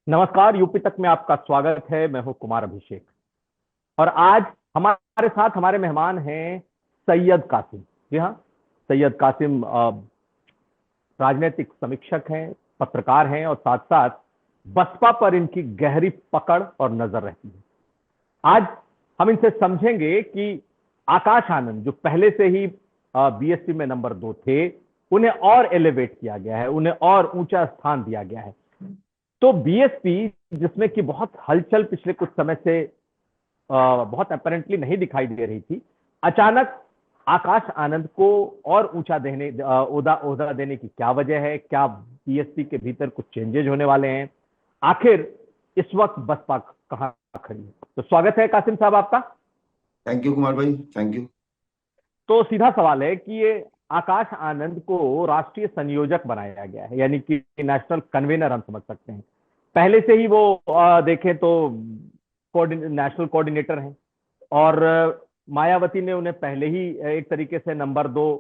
नमस्कार। यूपी तक में आपका स्वागत है। मैं हूं कुमार अभिषेक और आज हमारे साथ हमारे मेहमान हैं सैयद कासिम। जी हाँ, सैयद कासिम राजनीतिक समीक्षक हैं, पत्रकार हैं और साथ साथ बसपा पर इनकी गहरी पकड़ और नजर रहती है। आज हम इनसे समझेंगे कि आकाश आनंद जो पहले से ही बीएसपी में नंबर 2 थे, उन्हें और एलिवेट किया गया है, उन्हें और ऊंचा स्थान दिया गया है। तो बीएसपी जिसमें कि बहुत हलचल पिछले कुछ समय से बहुत अपेरेंटली नहीं दिखाई दे रही थी, अचानक आकाश आनंद को और ऊंचा देने ओहदा ओहदा देने की क्या वजह है? क्या बीएसपी के भीतर कुछ चेंजेज होने वाले हैं? आखिर इस वक्त बसपा कहां खड़ी है? तो स्वागत है कासिम साहब आपका। थैंक यू कुमार भाई, थैंक यू। तो सीधा सवाल है कि ये आकाश आनंद को राष्ट्रीय संयोजक बनाया गया है, यानी कि नेशनल कन्वेनर हम समझ सकते हैं। पहले से ही वो देखें तो नेशनल कोऑर्डिनेटर हैं और मायावती ने उन्हें पहले ही एक तरीके से नंबर 2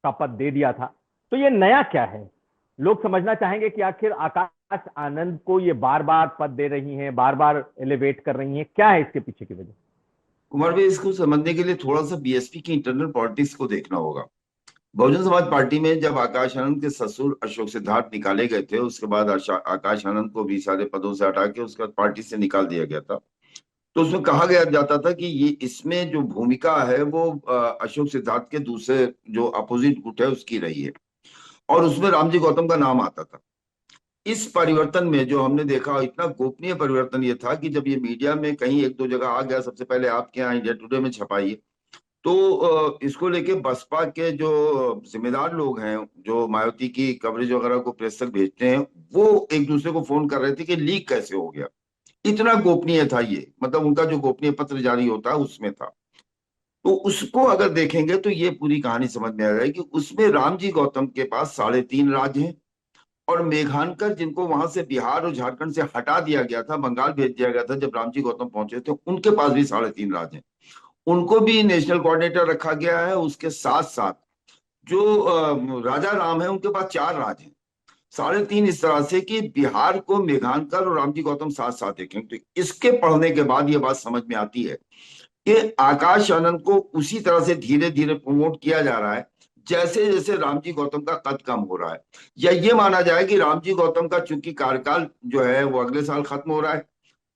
का पद दे दिया था। तो ये नया क्या है? लोग समझना चाहेंगे कि आखिर आकाश आनंद को ये बार बार पद दे रही हैं, बार बार एलिवेट कर रही हैं, क्या है इसके पीछे की वजह? कुमार भाई, इसको समझने के लिए थोड़ा सा बीएसपी की इंटरनल पॉलिटिक्स को देखना होगा। बहुजन समाज पार्टी में जब आकाश आनंद के ससुर अशोक सिद्धार्थ निकाले गए थे, उसके बाद आकाश आनंद को भी सारे पदों से हटा के उसके बाद पार्टी से निकाल दिया गया था। तो उसमें कहा गया जाता था कि ये इसमें जो भूमिका है वो अशोक सिद्धार्थ के दूसरे जो अपोजिट गुट है उसकी रही है, और उसमें रामजी गौतम का नाम आता था। इस परिवर्तन में जो हमने देखा, इतना गोपनीय परिवर्तन ये था कि जब ये मीडिया में कहीं एक दो जगह आ गया, सबसे पहले आपके यहाँ इंडिया टुडे में छपाई, तो इसको लेके बसपा के जो जिम्मेदार लोग हैं, जो मायावती की कवरेज वगैरह को प्रेस तक भेजते हैं, वो एक दूसरे को फोन कर रहे थे कि लीक कैसे हो गया। इतना गोपनीय था ये, मतलब उनका जो गोपनीय पत्र जारी होता है उसमें था। तो उसको अगर देखेंगे तो ये पूरी कहानी समझ में आ जाएगी। उसमें रामजी गौतम के पास 3.5 राज्य हैं, और मेघानकर जिनको वहां से बिहार और झारखंड से हटा दिया गया था, बंगाल भेज दिया गया था जब रामजी गौतम पहुंचे थे, उनके पास भी 3.5 राज्य हैं। उनको भी नेशनल कोऑर्डिनेटर रखा गया है। उसके साथ साथ जो राजा राम है, उनके पास 4 राज्य हैं। 3.5 इस तरह से कि बिहार को मेघानकर और रामजी गौतम साथ साथ देखें। तो इसके पढ़ने के बाद ये बात समझ में आती है कि आकाश आनंद को उसी तरह से धीरे धीरे प्रमोट किया जा रहा है जैसे जैसे रामजी गौतम का कद कम हो रहा है। या ये माना जाए कि रामजी गौतम का चूंकि कार्यकाल जो है वो अगले साल खत्म हो रहा है,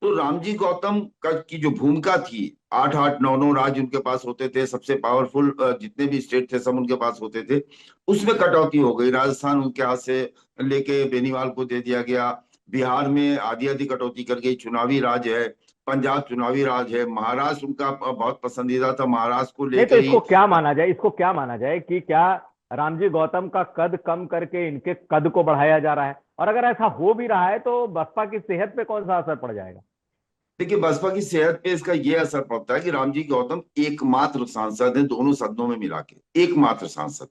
तो रामजी गौतम का की जो भूमिका थी, 8 8 9 9 राज्य उनके पास होते थे, सबसे पावरफुल जितने भी स्टेट थे सब उनके पास होते थे, उसमें कटौती हो गई। राजस्थान उनके हाथ से लेके बेनीवाल को दे दिया गया। बिहार में आधी आधी कटौती कर गई, चुनावी राज है। पंजाब चुनावी राज है। महाराष्ट्र उनका बहुत पसंदीदा था, महाराष्ट्र को नहीं, तो लेकर ही। इसको क्या माना जाए? इसको क्या माना जाए कि क्या रामजी गौतम का कद कम करके इनके कद को बढ़ाया जा रहा है? और अगर ऐसा हो भी रहा है तो बसपा की सेहत पे कौन सा असर पड़ जाएगा? देखिए, बसपा की सेहत पे इसका ये असर पड़ता है कि रामजी गौतम एकमात्र सांसद हैं दोनों सदनों में मिला के, एकमात्र सांसद।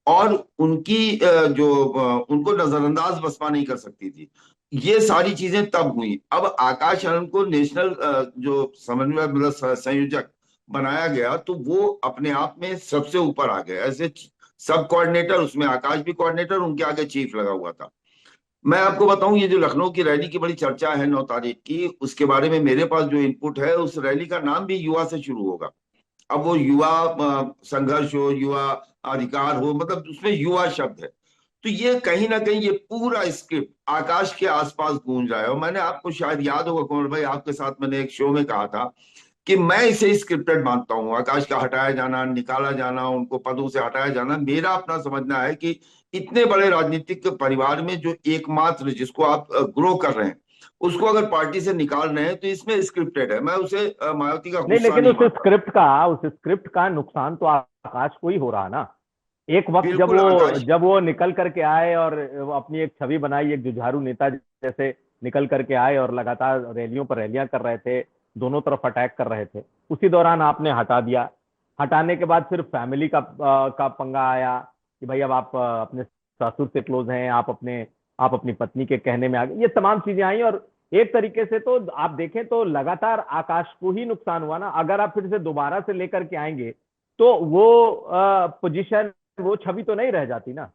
और उनकी उनको नजरअंदाज बसपा नहीं कर सकती थी। ये सारी चीजें तब हुई। अब आकाश आनंद को नेशनल जो समन्वय मतलब संयोजक बनाया गया, तो वो अपने आप में सबसे ऊपर आ गए। ऐसे सब कोऑर्डिनेटर, उसमें आकाश भी कोऑर्डिनेटर, उनके आगे चीफ लगा हुआ था। मैं आपको बताऊं, ये जो लखनऊ की रैली की बड़ी चर्चा है 9 तारीख की, उसके बारे में मेरे पास जो इनपुट है, उस रैली का नाम भी युवा से शुरू होगा। अब वो युवा संघर्ष हो, युवा अधिकार हो, मतलब उसमें युवा शब्द है। तो ये कहीं ना कहीं ये पूरा स्क्रिप्ट आकाश के आसपास गूंज रहा है। और मैंने, आपको शायद याद होगा कुंवर भाई, आपके साथ मैंने एक शो में कहा था कि मैं इसे स्क्रिप्टेड मानता हूं। आकाश का हटाया जाना, निकाला जाना, उनको पदों से हटाया जाना, मेरा अपना समझना है कि इतने बड़े राजनीतिक परिवार में जो एकमात्र जिसको आप ग्रो कर रहे हैं, उसको अगर पार्टी से निकाल रहे हैं, तो इसमें स्क्रिप्टेड है। मैं उसे मायावती का नहीं, गुस्सा लेकिन नहीं मानता। उस स्क्रिप्ट का नुकसान तो आकाश को ही हो रहा ना। एक वक्त बिल्कुल आकाश। जब वो निकल करके आए और वो अपनी एक छवि बनाई, एक जुझारू नेता जैसे निकल करके आए और लगातार रैलियों पर रैलियां कर रहे थे, दोनों तरफ अटैक कर रहे थे। उसी दौरान आपने हटा दिया। हटाने के बाद फिर फैमिली का पंगा आया कि भाई अब आप अपने ससुर से क्लोज हैं, आप अपनी पत्नी के कहने में आ गए। ये तमाम चीजें आई और एक तरीके से तो आप देखें तो लगातार आकाश को ही नुकसान हुआ ना। अगर आप फिर से दोबारा से लेकर के आएंगे तो वो पोजीशन, वो छवि तो नहीं रह जाती ना।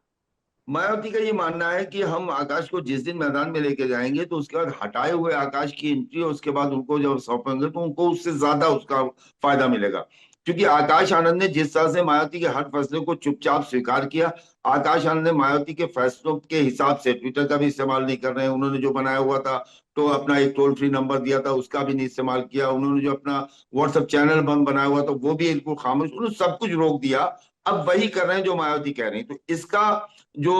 मायावती का ये मानना है कि हम आकाश को जिस दिन मैदान में लेके जाएंगे तो उसके बाद हटाए हुए आकाश की एंट्री और उसके बाद उनको जब सौंपेंगे तो उनको उससे ज्यादा उसका फायदा मिलेगा। क्योंकि आकाश आनंद ने जिस तरह से मायावती के हर फैसले को चुपचाप स्वीकार किया, आकाश आनंद ने मायावती के फैसलों के हिसाब से ट्विटर का भी इस्तेमाल नहीं कर रहे हैं। उन्होंने जो बनाया हुआ था तो अपना एक टोल फ्री नंबर दिया था उसका भी नहीं इस्तेमाल किया। उन्होंने जो अपना व्हाट्सएप चैनल बंद बनाया हुआ था वो भी बिल्कुल खामोश, उन्होंने सब कुछ रोक दिया। अब वही कर रहे हैं जो मायावती कह रही है। तो इसका जो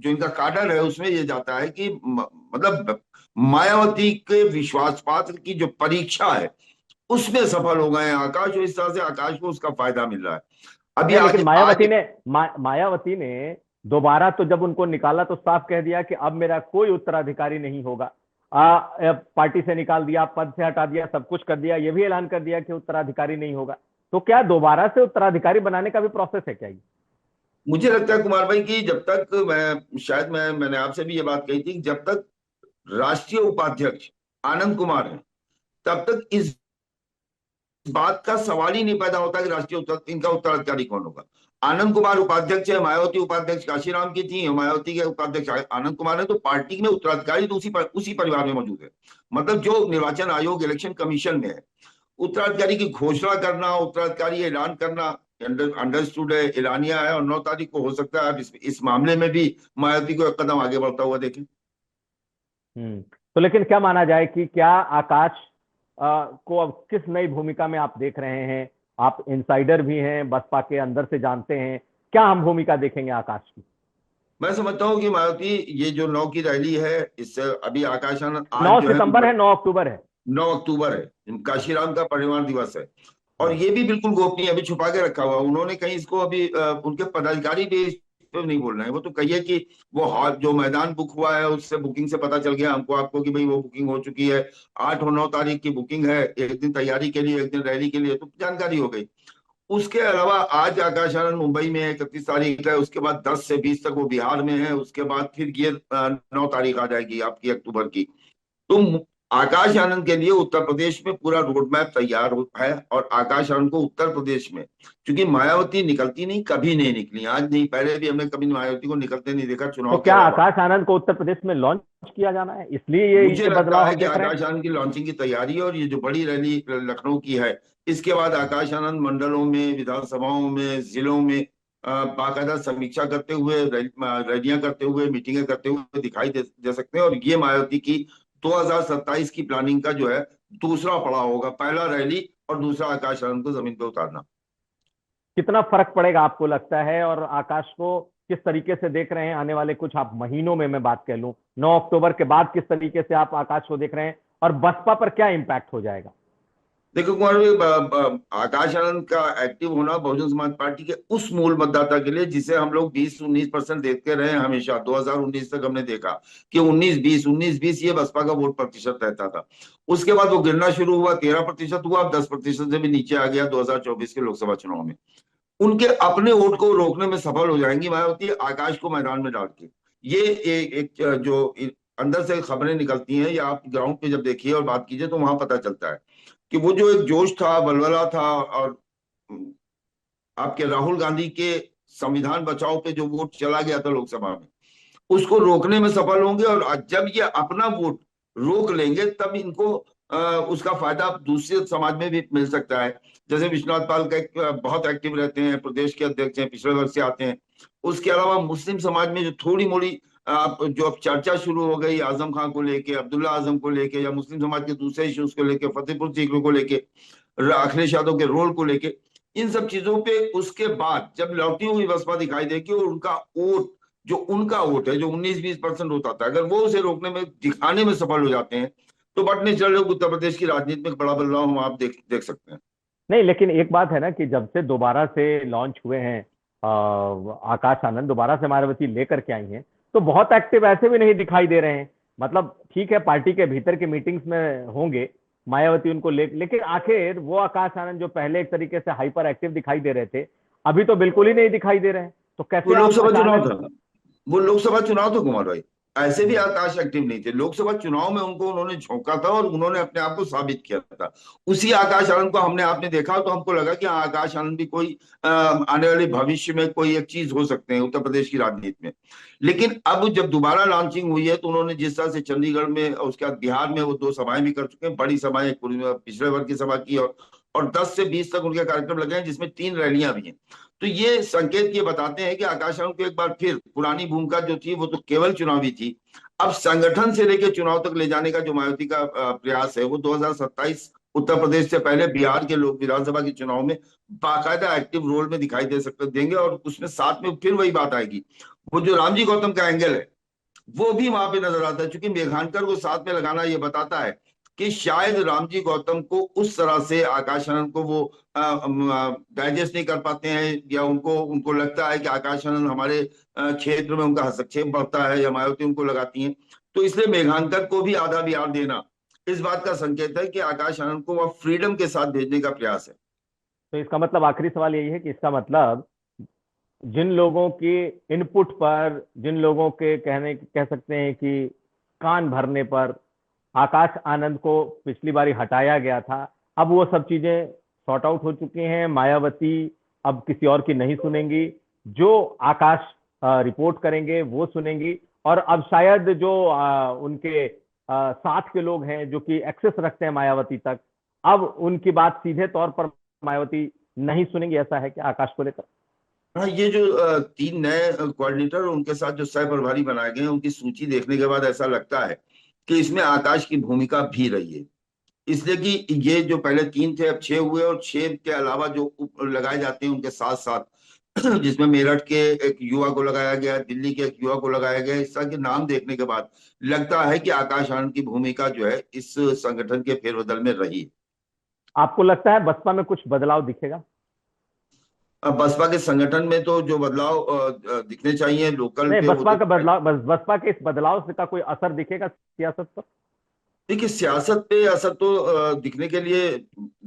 इनका काडर है उसमें ये जाता है कि मतलब मायावती के विश्वास पात्र की जो परीक्षा है उसमें सफल हो गए हैं आकाश, और इस तरह से आकाश को उसका फायदा मिल रहा है। अभी नहीं, लेकिन आज आज मायावती ने दोबारा तो जब उनको निकाला तो साफ कह दिया कि अब मेरा कोई उत्तराधिकारी नहीं होगा। पार्टी से निकाल दिया, पद से हटा दिया, सब कुछ कर दिया, ये भी ऐलान कर दिया कि उत्तराधिकारी नहीं होगा। तो क्या दोबारा से उत्तराधिकारी बनाने का भी प्रोसेस है क्या ये? मुझे लगता है कुमार भाई कि जब तक मैंने आपसे भी ये बात कही थी कि जब तक राष्ट्रीय उपाध्यक्ष आनंद कुमार है तब तक इस बात का सवाल ही नहीं पैदा होता कि इनका उत्तराधिकारी कौन होगा। आनंद कुमार उपाध्यक्ष है, मायावती उपाध्यक्ष काशीराम की थी, मायावती के उपाध्यक्ष आनंद कुमार है, तो पार्टी में उत्तराधिकारी तो उसी परिवार में मौजूद है। मतलब जो निर्वाचन आयोग इलेक्शन कमीशन में है, उत्तराधिकारी की घोषणा करना, उत्तराधिकारी ऐलान करना अंडरस्टूड है, एलानिया है, और 9 तारीख को हो सकता है इस मामले में भी मायावती को एक कदम आगे बढ़ता हुआ देखें। तो लेकिन क्या माना जाए कि क्या आकाश को अब किस नई भूमिका में आप देख रहे हैं? आप इनसाइडर भी हैं, बसपा के अंदर से जानते हैं, क्या हम भूमिका देखेंगे आकाश की? मैं समझता हूँ कि मायावती ये जो 9 की रैली है, इससे अभी आकाश आनंद आज 9 जो है सितंबर है, 9 अक्टूबर है। 9 अक्टूबर है, काशीराम का परिवार दिवस है। और हाँ। ये भी बिल्कुल गोपनीय, अभी छुपा के रखा हुआ। उन्होंने कहीं इसको अभी उनके पदाधिकारी भी इस पे नहीं बोल रहे हैं। वो तो कहिए कि वो हॉल जो मैदान बुक हुआ है उससे बुकिंग से पता चल गया हमको आपको कि भाई वो बुकिंग हो चुकी है। 8 और 9 तारीख की बुकिंग है, एक दिन तैयारी के लिए एक दिन रैली के लिए, तो जानकारी हो गई। उसके अलावा आज आकाश आनंद मुंबई में है, 31 तारीख है, उसके बाद 10 से 20 तक वो बिहार में है, उसके बाद फिर ये 9 तारीख आ जाएगी आपकी अक्टूबर की। तो आकाश आनंद के लिए उत्तर प्रदेश में पूरा रोड मैप तैयार है। और आकाश आनंद को उत्तर प्रदेश में, क्योंकि मायावती निकलती नहीं, कभी नहीं निकली, आज नहीं पहले भी हमने कभी मायावती को निकलते नहीं देखा तो चुनाव के क्या अलावा। आकाश आनंद को उत्तर प्रदेश में लॉन्च किया जाना है, इसलिए मुझे ये लगता बदलाव है हम कि देख रहे हैं? आकाश आनंद की लॉन्चिंग की तैयारी है, और ये जो बड़ी रैली लखनऊ की है, इसके बाद आकाश आनंद मंडलों में, विधानसभाओं में, जिलों में बाकायदा समीक्षा करते हुए, रैलियां करते हुए, मीटिंगें करते हुए दिखाई दे सकते हैं। और ये मायावती की 2027 की प्लानिंग का जो है दूसरा पड़ाव होगा, पहला रैली और दूसरा आकाश आनंद को जमीन पर उतारना। कितना फर्क पड़ेगा आपको लगता है? और आकाश को किस तरीके से देख रहे हैं आने वाले कुछ आप महीनों में, मैं बात कह लूं 9 अक्टूबर के बाद, किस तरीके से आप आकाश को देख रहे हैं और बसपा पर क्या इंपैक्ट हो जाएगा? देखो कुमार भाई, आकाश आनंद का एक्टिव होना बहुजन समाज पार्टी के उस मूल मतदाता के लिए जिसे हम लोग 20-19% देखते रहे हैं हमेशा, 2019 तक हमने देखा कि 19-20 ये बसपा का वोट प्रतिशत रहता था। उसके बाद वो गिरना शुरू हुआ, 13% हुआ, अब 10% से भी नीचे आ गया 2024 के लोकसभा चुनाव में। उनके अपने वोट को रोकने में सफल हो जाएंगी मायावती आकाश को मैदान में डाल के। ये जो अंदर से खबरें निकलती हैं, या आप ग्राउंड पे जब देखिए और बात कीजिए तो वहां पता चलता है कि वो जो एक जोश था, बलबला था, और आपके राहुल गांधी के संविधान बचाओ पे जो वोट चला गया था लोकसभा में, उसको रोकने में सफल होंगे। और जब ये अपना वोट रोक लेंगे तब इनको उसका फायदा दूसरे समाज में भी मिल सकता है। जैसे विश्वनाथ पाल का बहुत एक्टिव रहते हैं, प्रदेश के अध्यक्ष हैं, पिछले वर्ष से आते हैं। उसके अलावा मुस्लिम समाज में जो थोड़ी मोड़ी जो अब चर्चा शुरू हो गई आजम खान को लेके, अब्दुल्ला आजम को लेके, या मुस्लिम समाज के दूसरे इश्यूज को लेके, फतेहपुर सीकरी को लेके, अखिलेश यादव के रोल को लेके, इन सब चीजों पे उसके बाद जब लौटी हुई बसपा दिखाई देगी और उनका वोट है जो 19-20% होता था, अगर वो उसे रोकने में, दिखाने में सफल हो जाते हैं तो बट नेचुरल उत्तर प्रदेश की राजनीति में एक बड़ा बदलाव हम आप देख सकते हैं। नहीं, लेकिन एक बात है ना कि जब से दोबारा से लॉन्च हुए हैं आकाश आनंद, दोबारा से मायावती लेकर के आई हैं, तो बहुत एक्टिव ऐसे भी नहीं दिखाई दे रहे हैं। मतलब ठीक है, पार्टी के भीतर के मीटिंग्स में होंगे मायावती उनको लेकिन आखिर वो आकाश आनंद जो पहले एक तरीके से हाइपर एक्टिव दिखाई दे रहे थे, अभी तो बिल्कुल ही नहीं दिखाई दे रहे हैं। तो वो कैसे आप लोकसभा चुनाव अचानक? था, वो लोकसभा चुनाव था कुमार भाई। ऐसे भी आकाश एक्टिव नहीं थे। लोकसभा चुनाव में उनको उन्होंने झोंका था और उन्होंने अपने आप को साबित किया था। उसी आकाश आनंद को हमने आपने देखा तो हमको लगा कि हाँ, आकाश आनंद भी कोई आने वाले भविष्य में कोई एक चीज हो सकते हैं उत्तर प्रदेश की राजनीति में। लेकिन अब जब दोबारा लॉन्चिंग हुई है तो उन्होंने जिस तरह से चंडीगढ़ में और उसके बाद बिहार में वो 2 सभाएं भी कर चुके हैं, बड़ी सभाएं, पिछड़े वर्ग की सभा की, और 10 से 20 तक उनके कार्यक्रम लगे हैं, जिसमें 3 रैलियां भी हैं। तो ये संकेत ये बताते हैं कि आकाश आनंद को एक बार फिर पुरानी भूमिका जो थी वो तो केवल चुनावी थी, अब संगठन से लेकर चुनाव तक ले जाने का जो मायावती का प्रयास है वो 2027 उत्तर प्रदेश से पहले बिहार के लोग विधानसभा के चुनाव में बाकायदा एक्टिव रोल में दिखाई दे सकते देंगे। और उसमें साथ में फिर वही बात आएगी, वो जो रामजी गौतम का एंगल है वो भी वहां पे नजर आता है, क्योंकि मेघानकर को साथ में लगाना ये बताता है कि शायद रामजी गौतम को उस तरह से आकाश आनंद को वो डाइजेस्ट नहीं कर पाते हैं, या उनको उनको लगता है कि आकाश आनंद हमारे क्षेत्र में उनका हस्तक्षेप बढ़ता है, या मायावती उनको लगाती हैं। तो इसलिए मेघानकर को भी आधा बिहार देना इस बात का संकेत है कि आकाश आनंद को वह फ्रीडम के साथ भेजने का प्रयास है। तो इसका मतलब आखिरी सवाल यही है कि इसका मतलब जिन लोगों के इनपुट पर, जिन लोगों के कह सकते हैं कि कान भरने पर आकाश आनंद को पिछली बारी हटाया गया था, अब वो सब चीजें सॉर्ट आउट हो चुकी हैं। मायावती अब किसी और की नहीं सुनेंगी, जो आकाश रिपोर्ट करेंगे वो सुनेंगी। और अब शायद जो उनके साथ के लोग हैं जो कि एक्सेस रखते हैं मायावती तक, अब उनकी बात सीधे तौर पर मायावती नहीं सुनेंगी। ऐसा है कि आकाश को लेकर हाँ, ये जो 3 नए कोऑर्डिनेटर उनके साथ जो सह प्रभारी बनाए गए हैं, उनकी सूची देखने के बाद ऐसा लगता है कि इसमें आकाश की भूमिका भी रही है। इसलिए कि ये जो पहले 3 थे अब 6 हुए, और 6 के अलावा जो लगाए जाते हैं उनके साथ साथ जिसमें मेरठ के एक युवा को लगाया गया, दिल्ली के एक युवा को लगाया गया, इस तरह के नाम देखने के बाद लगता है कि आकाश आनंद की भूमिका जो है इस संगठन के फेरबदल में रही है। आपको लगता है बसपा में कुछ बदलाव दिखेगा? अब बसपा के संगठन में तो जो बदलाव दिखने चाहिए लोकल नहीं, के, वो बसपा तो का बदलाव, बसपा के इस बदलाव से का कोई असर दिखेगा सियासत पर? देखिए, सियासत पे असर तो दिखने के लिए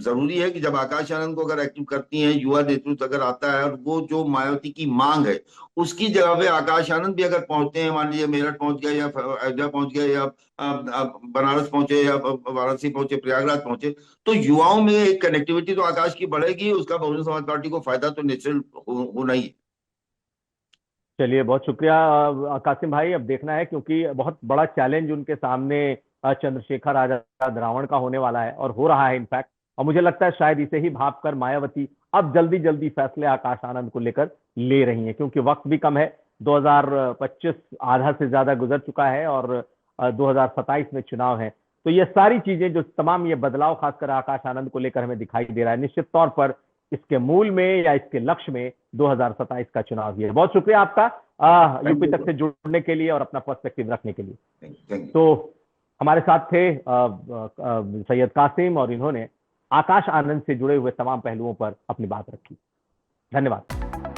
जरूरी है कि जब आकाश आनंद को अगर एक्टिव करती हैं, युवा नेतृत्व अगर आता है और वो जो मायावती की मांग है उसकी जगह पे आकाश आनंद भी अगर पहुंचते हैं, मान लीजिए मेरठ पहुंच गए या अयोध्या पहुंच गए या बनारस पहुंचे या वाराणसी पहुंचे, प्रयागराज पहुंचे, तो युवाओं में एक कनेक्टिविटी तो आकाश की बढ़ेगी, उसका बहुजन समाज पार्टी को फायदा तो नेचुरल होना ही है। चलिए, बहुत शुक्रिया कासिम भाई। अब देखना है, क्योंकि बहुत बड़ा चैलेंज उनके सामने चंद्रशेखर आजाद रावण का होने वाला है और हो रहा है इनफैक्ट। और मुझे लगता है शायद इसे ही भांपकर मायावती अब जल्दी जल्दी फैसले आकाश आनंद को लेकर ले रही हैं, क्योंकि वक्त भी कम है। 2025 आधा से ज्यादा गुजर चुका है और 2027 में चुनाव है। तो ये सारी चीजें, जो तमाम ये बदलाव खासकर आकाश आनंद को लेकर हमें दिखाई दे रहा है, निश्चित तौर पर इसके मूल में या इसके लक्ष्य में 2027 का चुनाव भी है। बहुत शुक्रिया आपका यूपी तक से जुड़ने के लिए और अपना पर्सपेक्टिव रखने के लिए। तो हमारे साथ थे सैयद कासिम, और इन्होंने आकाश आनंद से जुड़े हुए तमाम पहलुओं पर अपनी बात रखी। धन्यवाद।